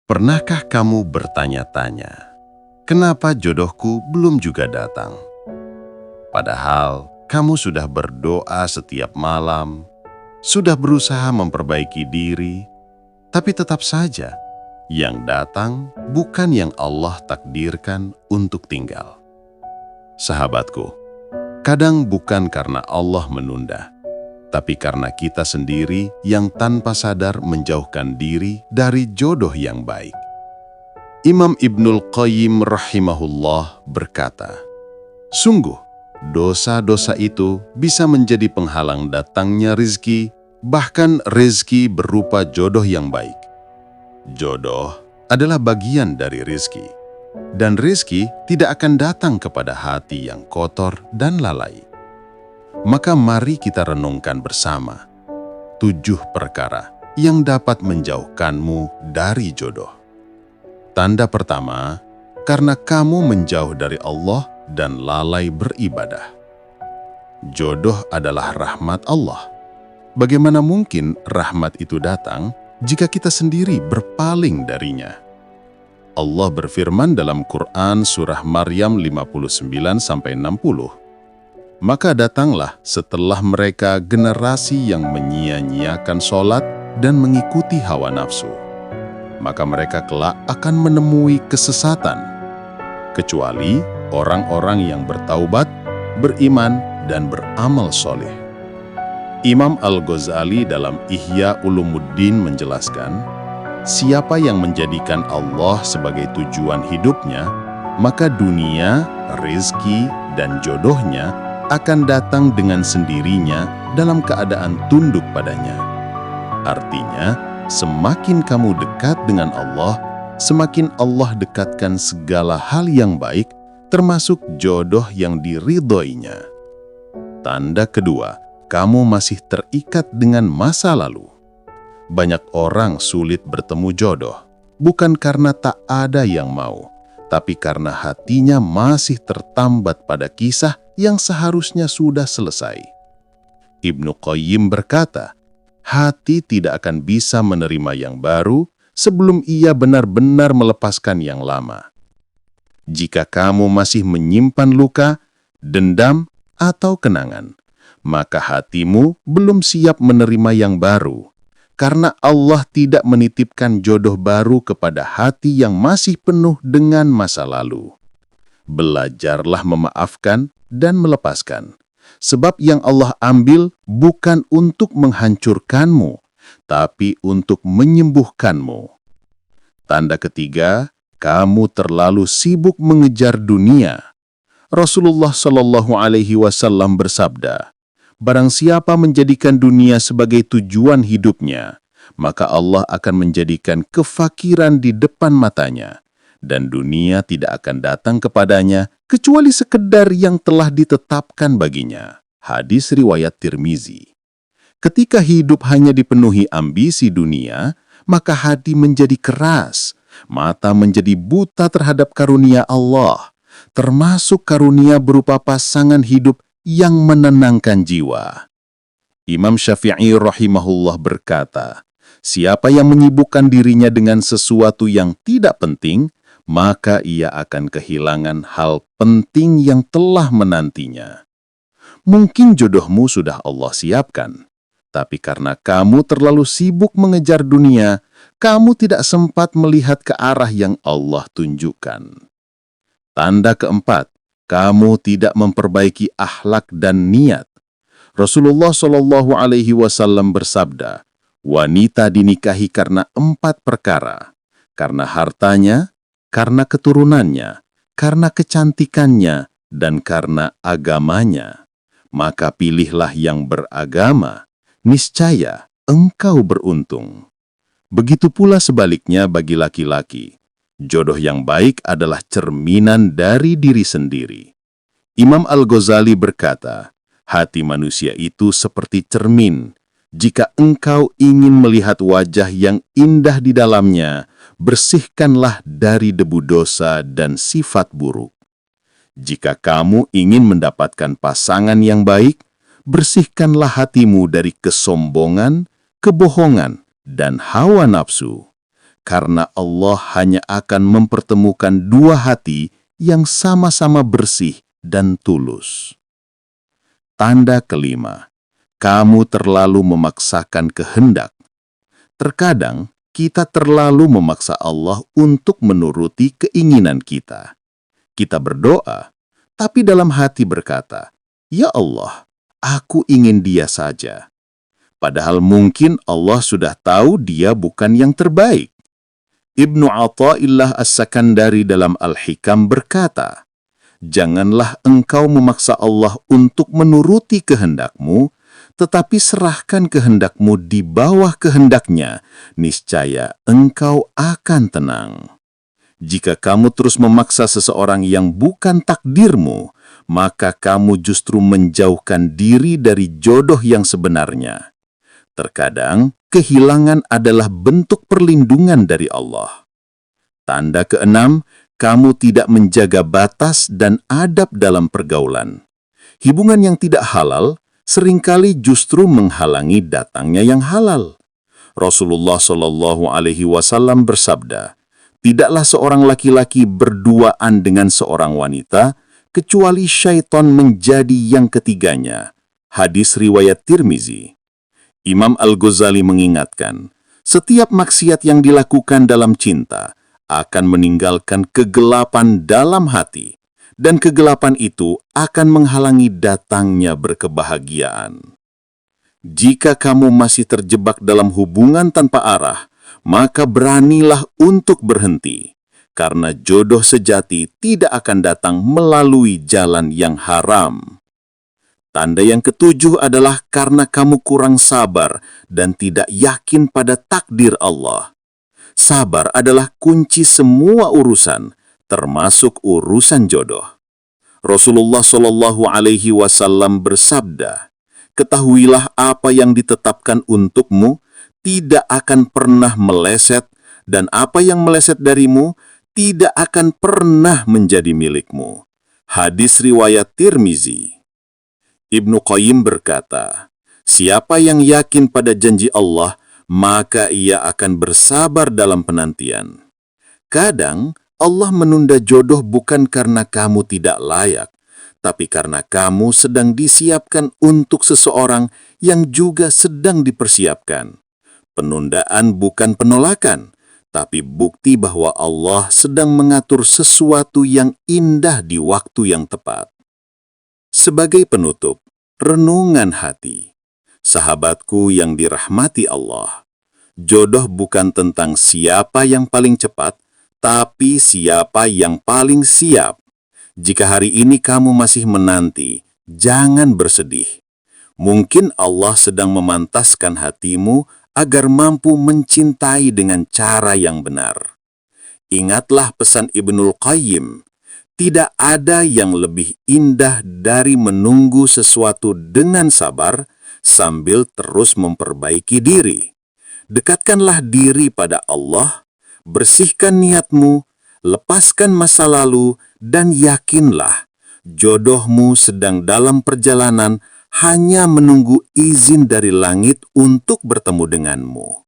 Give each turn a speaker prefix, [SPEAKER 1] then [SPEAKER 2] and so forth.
[SPEAKER 1] Pernahkah kamu bertanya-tanya, kenapa jodohku belum juga datang? Padahal kamu sudah berdoa setiap malam, sudah berusaha memperbaiki diri, tapi tetap saja yang datang bukan yang Allah takdirkan untuk tinggal. Sahabatku, kadang bukan karena Allah menunda, tapi karena kita sendiri yang tanpa sadar menjauhkan diri dari jodoh yang baik. Imam Ibnul Qayyim rahimahullah berkata, sungguh, dosa-dosa itu bisa menjadi penghalang datangnya rizki, bahkan rizki berupa jodoh yang baik. Jodoh adalah bagian dari rizki, dan rizki tidak akan datang kepada hati yang kotor dan lalai. Maka mari kita renungkan bersama 7 perkara yang dapat menjauhkanmu dari jodoh. Tanda pertama, karena kamu menjauh dari Allah dan lalai beribadah. Jodoh adalah rahmat Allah. Bagaimana mungkin rahmat itu datang jika kita sendiri berpaling darinya? Allah berfirman dalam Quran surah Maryam 59-60, maka datanglah setelah mereka generasi yang menyia-nyiakan sholat dan mengikuti hawa nafsu. Maka mereka kelak akan menemui kesesatan, kecuali orang-orang yang bertaubat, beriman, dan beramal soleh. Imam Al-Ghazali dalam Ihya Ulumuddin menjelaskan, siapa yang menjadikan Allah sebagai tujuan hidupnya, maka dunia, rizki, dan jodohnya akan datang dengan sendirinya dalam keadaan tunduk padanya. Artinya, semakin kamu dekat dengan Allah, semakin Allah dekatkan segala hal yang baik, termasuk jodoh yang diridhoinya. Tanda kedua, kamu masih terikat dengan masa lalu. Banyak orang sulit bertemu jodoh, bukan karena tak ada yang mau, tapi karena hatinya masih tertambat pada kisah yang seharusnya sudah selesai. Ibnu Qayyim berkata, hati tidak akan bisa menerima yang baru sebelum ia benar-benar melepaskan yang lama. Jika kamu masih menyimpan luka, dendam, atau kenangan, maka hatimu belum siap menerima yang baru, karena Allah tidak menitipkan jodoh baru kepada hati yang masih penuh dengan masa lalu. Belajarlah memaafkan dan melepaskan, sebab yang Allah ambil bukan untuk menghancurkanmu, tapi untuk menyembuhkanmu. Tanda ketiga, kamu terlalu sibuk mengejar dunia. Rasulullah Shallallahu Alaihi Wasallam bersabda, barang siapa menjadikan dunia sebagai tujuan hidupnya, maka Allah akan menjadikan kefakiran di depan matanya, dan dunia tidak akan datang kepadanya kecuali sekedar yang telah ditetapkan baginya. Hadis riwayat Tirmizi. Ketika hidup hanya dipenuhi ambisi dunia, maka hati menjadi keras, mata menjadi buta terhadap karunia Allah, termasuk karunia berupa pasangan hidup yang menenangkan jiwa. Imam Syafi'i rahimahullah berkata, siapa yang menyibukkan dirinya dengan sesuatu yang tidak penting, maka ia akan kehilangan hal penting yang telah menantinya. Mungkin jodohmu sudah Allah siapkan, tapi karena kamu terlalu sibuk mengejar dunia, kamu tidak sempat melihat ke arah yang Allah tunjukkan. Tanda keempat, kamu tidak memperbaiki akhlak dan niat. Rasulullah Shallallahu Alaihi Wasallam bersabda, wanita dinikahi karena 4 perkara, karena hartanya, karena keturunannya, karena kecantikannya, dan karena agamanya. Maka pilihlah yang beragama, niscaya engkau beruntung. Begitu pula sebaliknya bagi laki-laki. Jodoh yang baik adalah cerminan dari diri sendiri. Imam Al-Ghazali berkata, hati manusia itu seperti cermin. Jika engkau ingin melihat wajah yang indah di dalamnya, bersihkanlah dari debu dosa dan sifat buruk. Jika kamu ingin mendapatkan pasangan yang baik, bersihkanlah hatimu dari kesombongan, kebohongan, dan hawa nafsu. karena Allah hanya akan mempertemukan dua hati yang sama-sama bersih dan tulus. Tanda kelima, kamu terlalu memaksakan kehendak. Terkadang kita terlalu memaksa Allah untuk menuruti keinginan kita. Kita berdoa, tapi dalam hati berkata, "Ya Allah, aku ingin dia saja." Padahal mungkin Allah sudah tahu dia bukan yang terbaik. Ibnu Athaillah As-Sakandari dalam Al-Hikam berkata, "Janganlah engkau memaksa Allah untuk menuruti kehendakmu, tetapi serahkan kehendakmu di bawah kehendaknya, niscaya engkau akan tenang." Jika kamu terus memaksa seseorang yang bukan takdirmu, maka kamu justru menjauhkan diri dari jodoh yang sebenarnya. Terkadang, kehilangan adalah bentuk perlindungan dari Allah. Tanda keenam, kamu tidak menjaga batas dan adab dalam pergaulan. Hubungan yang tidak halal seringkali justru menghalangi datangnya yang halal. Rasulullah SAW bersabda, "Tidaklah seorang laki-laki berduaan dengan seorang wanita, kecuali syaitan menjadi yang ketiganya." Hadis riwayat Tirmizi. Imam Al-Ghazali mengingatkan, setiap maksiat yang dilakukan dalam cinta akan meninggalkan kegelapan dalam hati, dan kegelapan itu akan menghalangi datangnya berkebahagiaan. Jika kamu masih terjebak dalam hubungan tanpa arah, maka beranilah untuk berhenti, karena jodoh sejati tidak akan datang melalui jalan yang haram. Tanda yang ketujuh adalah karena kamu kurang sabar dan tidak yakin pada takdir Allah. Sabar adalah kunci semua urusan, termasuk urusan jodoh. Rasulullah SAW bersabda, "Ketahuilah apa yang ditetapkan untukmu tidak akan pernah meleset, dan apa yang meleset darimu tidak akan pernah menjadi milikmu." Hadis riwayat Tirmizi. Ibnu Qayyim berkata, siapa yang yakin pada janji Allah, maka ia akan bersabar dalam penantian. Kadang, Allah menunda jodoh bukan karena kamu tidak layak, tapi karena kamu sedang disiapkan untuk seseorang yang juga sedang dipersiapkan. Penundaan bukan penolakan, tapi bukti bahwa Allah sedang mengatur sesuatu yang indah di waktu yang tepat. Sebagai penutup, renungan hati. Sahabatku yang dirahmati Allah, jodoh bukan tentang siapa yang paling cepat, tapi siapa yang paling siap. Jika hari ini kamu masih menanti, jangan bersedih. Mungkin Allah sedang memantaskan hatimu agar mampu mencintai dengan cara yang benar. Ingatlah pesan Ibnul Qayyim, tidak ada yang lebih indah dari menunggu sesuatu dengan sabar sambil terus memperbaiki diri. Dekatkanlah diri pada Allah, bersihkan niatmu, lepaskan masa lalu, dan yakinlah jodohmu sedang dalam perjalanan hanya menunggu izin dari langit untuk bertemu denganmu.